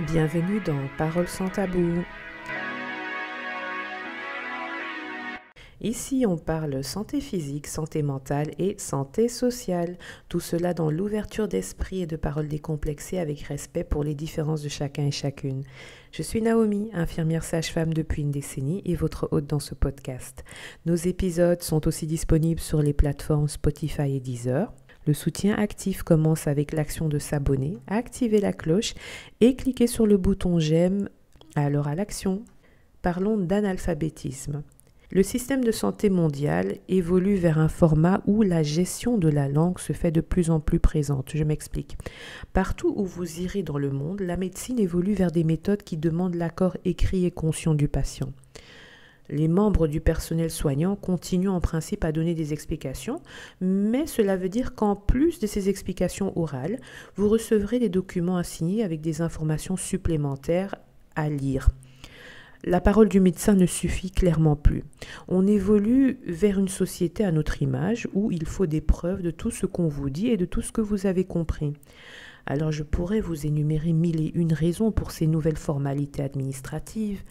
Bienvenue dans Paroles sans tabou. Ici, on parle santé physique, santé mentale et santé sociale. Tout cela dans l'ouverture d'esprit et de paroles décomplexées avec respect pour les différences de chacun et chacune. Je suis Naomi, infirmière sage-femme depuis une décennie et votre hôte dans ce podcast. Nos épisodes sont aussi disponibles sur les plateformes Spotify et Deezer. Le soutien actif commence avec l'action de s'abonner, activer la cloche et cliquer sur le bouton j'aime. Alors à l'action. Parlons d'analphabétisme. Le système de santé mondial évolue vers un format où la gestion de la langue se fait de plus en plus présente. Je m'explique. Partout où vous irez dans le monde, la médecine évolue vers des méthodes qui demandent l'accord écrit et conscient du patient. Les membres du personnel soignant continuent en principe à donner des explications, mais cela veut dire qu'en plus de ces explications orales, vous recevrez des documents à signer avec des informations supplémentaires à lire. La parole du médecin ne suffit clairement plus. On évolue vers une société à notre image où il faut des preuves de tout ce qu'on vous dit et de tout ce que vous avez compris. Alors je pourrais vous énumérer 1001 raisons pour ces nouvelles formalités administratives,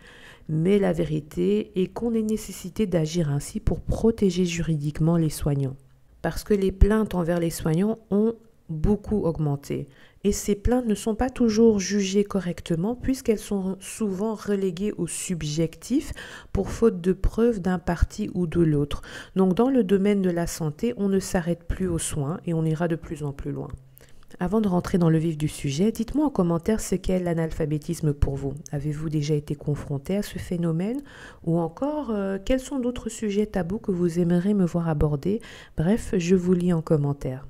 mais la vérité est qu'on est nécessité d'agir ainsi pour protéger juridiquement les soignants. Parce que les plaintes envers les soignants ont beaucoup augmenté. Et ces plaintes ne sont pas toujours jugées correctement puisqu'elles sont souvent reléguées au subjectif pour faute de preuves d'un parti ou de l'autre. Donc dans le domaine de la santé, on ne s'arrête plus aux soins et on ira de plus en plus loin. Avant de rentrer dans le vif du sujet, dites-moi en commentaire ce qu'est l'analphabétisme pour vous. Avez-vous déjà été confronté à ce phénomène? Ou encore, quels sont d'autres sujets tabous que vous aimeriez me voir aborder? Bref, je vous lis en commentaire.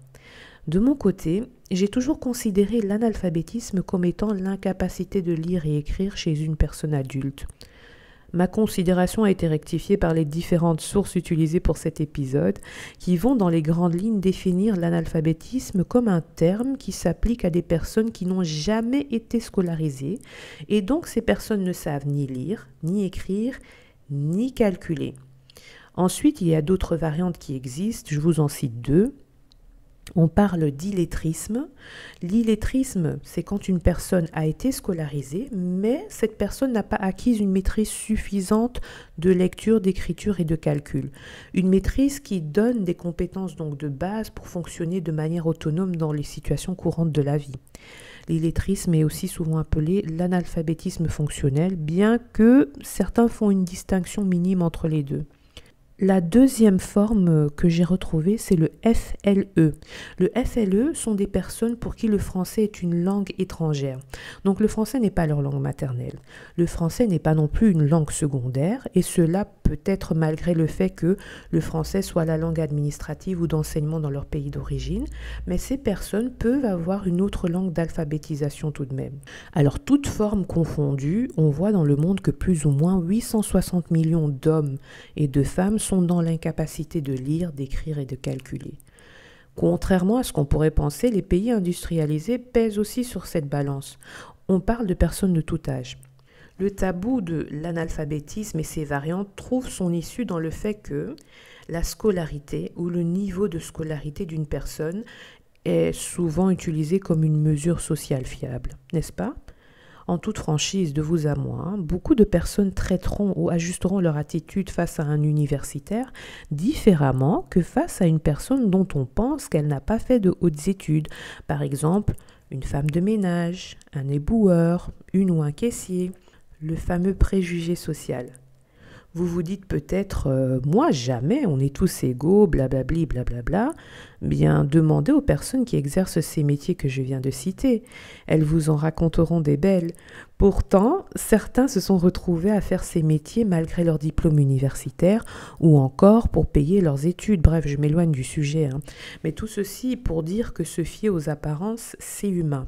De mon côté, j'ai toujours considéré l'analphabétisme comme étant l'incapacité de lire et écrire chez une personne adulte. Ma considération a été rectifiée par les différentes sources utilisées pour cet épisode, qui vont dans les grandes lignes définir l'analphabétisme comme un terme qui s'applique à des personnes qui n'ont jamais été scolarisées, et donc ces personnes ne savent ni lire, ni écrire, ni calculer. Ensuite, il y a d'autres variantes qui existent, je vous en cite deux. On parle d'illettrisme. L'illettrisme, c'est quand une personne a été scolarisée, mais cette personne n'a pas acquis une maîtrise suffisante de lecture, d'écriture et de calcul. Une maîtrise qui donne des compétences donc de base pour fonctionner de manière autonome dans les situations courantes de la vie. L'illettrisme est aussi souvent appelé l'analphabétisme fonctionnel, bien que certains font une distinction minime entre les deux. La deuxième forme que j'ai retrouvée, c'est le FLE. Le FLE sont des personnes pour qui le français est une langue étrangère. Donc le français n'est pas leur langue maternelle. Le français n'est pas non plus une langue secondaire, et cela peut être malgré le fait que le français soit la langue administrative ou d'enseignement dans leur pays d'origine, mais ces personnes peuvent avoir une autre langue d'alphabétisation tout de même. Alors toutes formes confondues, on voit dans le monde que plus ou moins 860 millions d'hommes et de femmes sont dans l'incapacité de lire, d'écrire et de calculer. Contrairement à ce qu'on pourrait penser, les pays industrialisés pèsent aussi sur cette balance. On parle de personnes de tout âge. Le tabou de l'analphabétisme et ses variantes trouve son issue dans le fait que la scolarité ou le niveau de scolarité d'une personne est souvent utilisé comme une mesure sociale fiable, n'est-ce pas ? En toute franchise, de vous à moi, beaucoup de personnes traiteront ou ajusteront leur attitude face à un universitaire différemment que face à une personne dont on pense qu'elle n'a pas fait de hautes études. Par exemple, une femme de ménage, un éboueur, une ou un caissier. Le fameux préjugé social. Vous vous dites peut-être, moi jamais, on est tous égaux, blablabli, blablabla. Bien, demandez aux personnes qui exercent ces métiers que je viens de citer. Elles vous en raconteront des belles. Pourtant, certains se sont retrouvés à faire ces métiers malgré leur diplôme universitaire ou encore pour payer leurs études. Bref, je m'éloigne du sujet. Mais tout ceci pour dire que se fier aux apparences, c'est humain.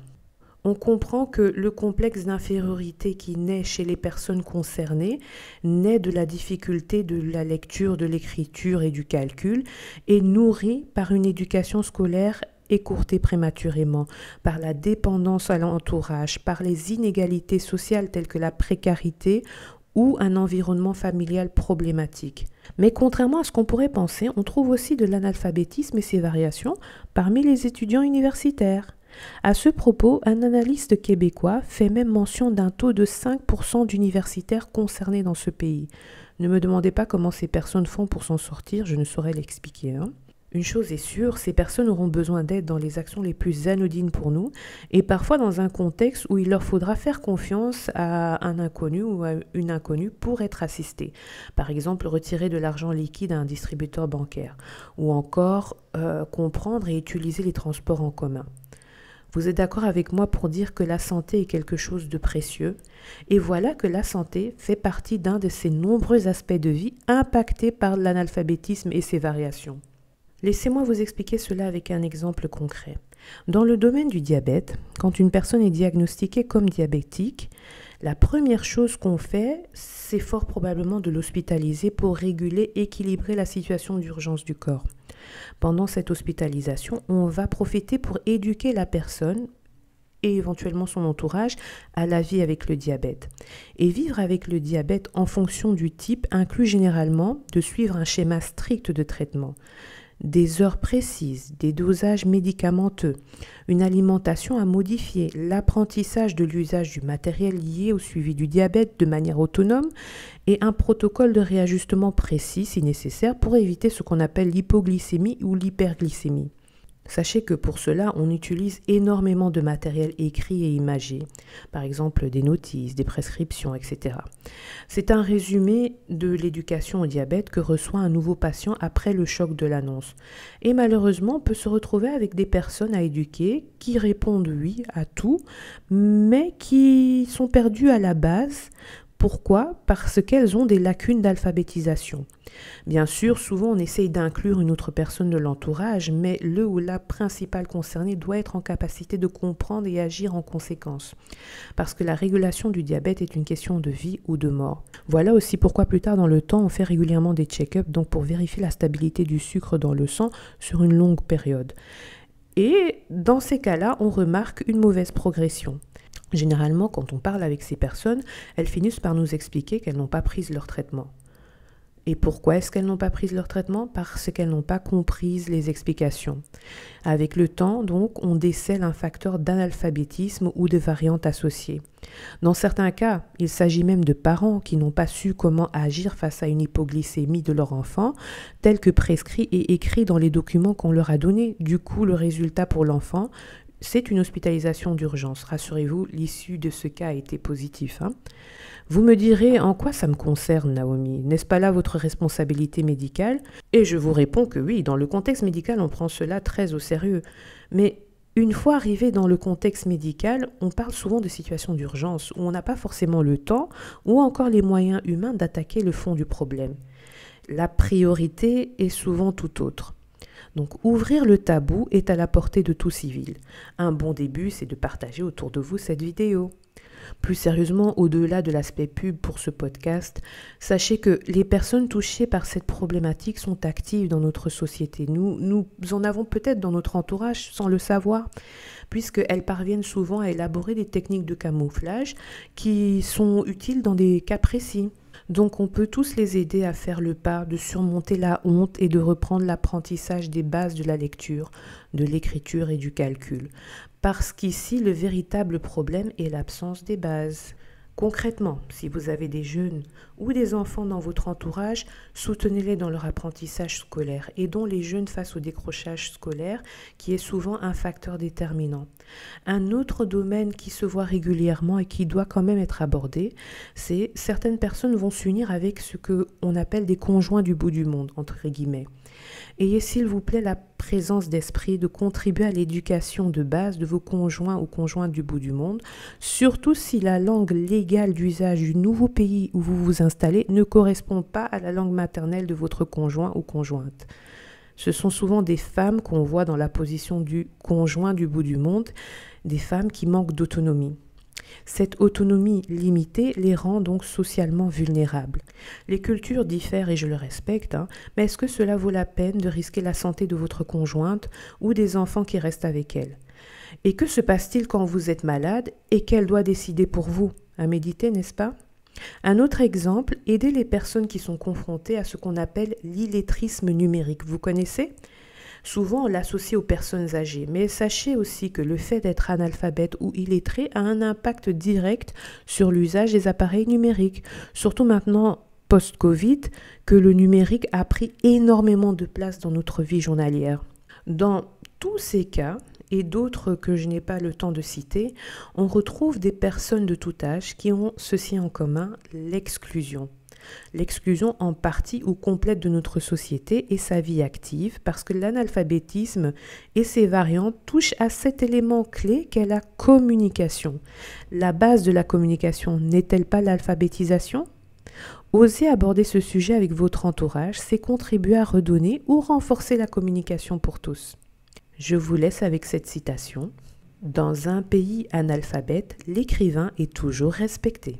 On comprend que le complexe d'infériorité qui naît chez les personnes concernées naît de la difficulté de la lecture, de l'écriture et du calcul et nourri par une éducation scolaire écourtée prématurément, par la dépendance à l'entourage, par les inégalités sociales telles que la précarité ou un environnement familial problématique. Mais contrairement à ce qu'on pourrait penser, on trouve aussi de l'analphabétisme et ses variations parmi les étudiants universitaires. À ce propos, un analyste québécois fait même mention d'un taux de 5% d'universitaires concernés dans ce pays. Ne me demandez pas comment ces personnes font pour s'en sortir, je ne saurais l'expliquer. Une chose est sûre, ces personnes auront besoin d'aide dans les actions les plus anodines pour nous et parfois dans un contexte où il leur faudra faire confiance à un inconnu ou à une inconnue pour être assistés. Par exemple, retirer de l'argent liquide à un distributeur bancaire ou encore comprendre et utiliser les transports en commun. Vous êtes d'accord avec moi pour dire que la santé est quelque chose de précieux et voilà que la santé fait partie d'un de ces nombreux aspects de vie impactés par l'analphabétisme et ses variations. Laissez-moi vous expliquer cela avec un exemple concret. Dans le domaine du diabète, quand une personne est diagnostiquée comme diabétique, la première chose qu'on fait, c'est fort probablement de l'hospitaliser pour réguler, équilibrer la situation d'urgence du corps. Pendant cette hospitalisation, on va profiter pour éduquer la personne et éventuellement son entourage à la vie avec le diabète. Et vivre avec le diabète en fonction du type inclut généralement de suivre un schéma strict de traitement. Des heures précises, des dosages médicamenteux, une alimentation à modifier, l'apprentissage de l'usage du matériel lié au suivi du diabète de manière autonome et un protocole de réajustement précis si nécessaire pour éviter ce qu'on appelle l'hypoglycémie ou l'hyperglycémie. Sachez que pour cela, on utilise énormément de matériel écrit et imagé, par exemple des notices, des prescriptions, etc. C'est un résumé de l'éducation au diabète que reçoit un nouveau patient après le choc de l'annonce. Et malheureusement, on peut se retrouver avec des personnes à éduquer qui répondent oui à tout, mais qui sont perdues à la base. Pourquoi ? Parce qu'elles ont des lacunes d'alphabétisation. Bien sûr, souvent on essaye d'inclure une autre personne de l'entourage, mais le ou la principale concernée doit être en capacité de comprendre et agir en conséquence. Parce que la régulation du diabète est une question de vie ou de mort. Voilà aussi pourquoi plus tard dans le temps, on fait régulièrement des check-ups donc pour vérifier la stabilité du sucre dans le sang sur une longue période. Et dans ces cas-là, on remarque une mauvaise progression. Généralement, quand on parle avec ces personnes, elles finissent par nous expliquer qu'elles n'ont pas pris leur traitement. Et pourquoi est-ce qu'elles n'ont pas pris leur traitement ? Parce qu'elles n'ont pas compris les explications. Avec le temps, donc, on décèle un facteur d'analphabétisme ou de variantes associées. Dans certains cas, il s'agit même de parents qui n'ont pas su comment agir face à une hypoglycémie de leur enfant, tel que prescrit et écrit dans les documents qu'on leur a donnés. Du coup, le résultat pour l'enfant, c'est une hospitalisation d'urgence. Rassurez-vous, l'issue de ce cas a été positive. Vous me direz, en quoi ça me concerne, Naomi ? N'est-ce pas là votre responsabilité médicale ? Et je vous réponds que oui, dans le contexte médical, on prend cela très au sérieux. Mais une fois arrivé dans le contexte médical, on parle souvent de situations d'urgence où on n'a pas forcément le temps ou encore les moyens humains d'attaquer le fond du problème. La priorité est souvent tout autre. Donc ouvrir le tabou est à la portée de tout civil. Un bon début, c'est de partager autour de vous cette vidéo. Plus sérieusement, au-delà de l'aspect pub pour ce podcast, sachez que les personnes touchées par cette problématique sont actives dans notre société. Nous en avons peut-être dans notre entourage sans le savoir, puisqu'elles parviennent souvent à élaborer des techniques de camouflage qui sont utiles dans des cas précis. Donc on peut tous les aider à faire le pas, de surmonter la honte et de reprendre l'apprentissage des bases de la lecture, de l'écriture et du calcul. Parce qu'ici, le véritable problème est l'absence des bases. Concrètement, si vous avez des jeunes ou des enfants dans votre entourage, soutenez-les dans leur apprentissage scolaire. Aidons les jeunes face au décrochage scolaire qui est souvent un facteur déterminant. Un autre domaine qui se voit régulièrement et qui doit quand même être abordé, c'est certaines personnes vont s'unir avec ce qu'on appelle des conjoints du bout du monde, entre guillemets. Ayez s'il vous plaît la présence d'esprit de contribuer à l'éducation de base de vos conjoints ou conjointes du bout du monde, surtout si la langue légale d'usage du nouveau pays où vous vous installez ne correspond pas à la langue maternelle de votre conjoint ou conjointe. Ce sont souvent des femmes qu'on voit dans la position du conjoint du bout du monde, des femmes qui manquent d'autonomie. Cette autonomie limitée les rend donc socialement vulnérables. Les cultures diffèrent et je le respecte, mais est-ce que cela vaut la peine de risquer la santé de votre conjointe ou des enfants qui restent avec elle ? Et que se passe-t-il quand vous êtes malade et qu'elle doit décider pour vous ? À méditer, n'est-ce pas ? Un autre exemple, aider les personnes qui sont confrontées à ce qu'on appelle l'illettrisme numérique. Vous connaissez ? Souvent, on l'associe aux personnes âgées, mais sachez aussi que le fait d'être analphabète ou illettré a un impact direct sur l'usage des appareils numériques, surtout maintenant post-Covid, que le numérique a pris énormément de place dans notre vie journalière. Dans tous ces cas, et d'autres que je n'ai pas le temps de citer, on retrouve des personnes de tout âge qui ont ceci en commun, l'exclusion. L'exclusion en partie ou complète de notre société et sa vie active, parce que l'analphabétisme et ses variantes touchent à cet élément clé qu'est la communication. La base de la communication n'est-elle pas l'alphabétisation ? Osez aborder ce sujet avec votre entourage, c'est contribuer à redonner ou renforcer la communication pour tous. Je vous laisse avec cette citation. Dans un pays analphabète, l'écrivain est toujours respecté.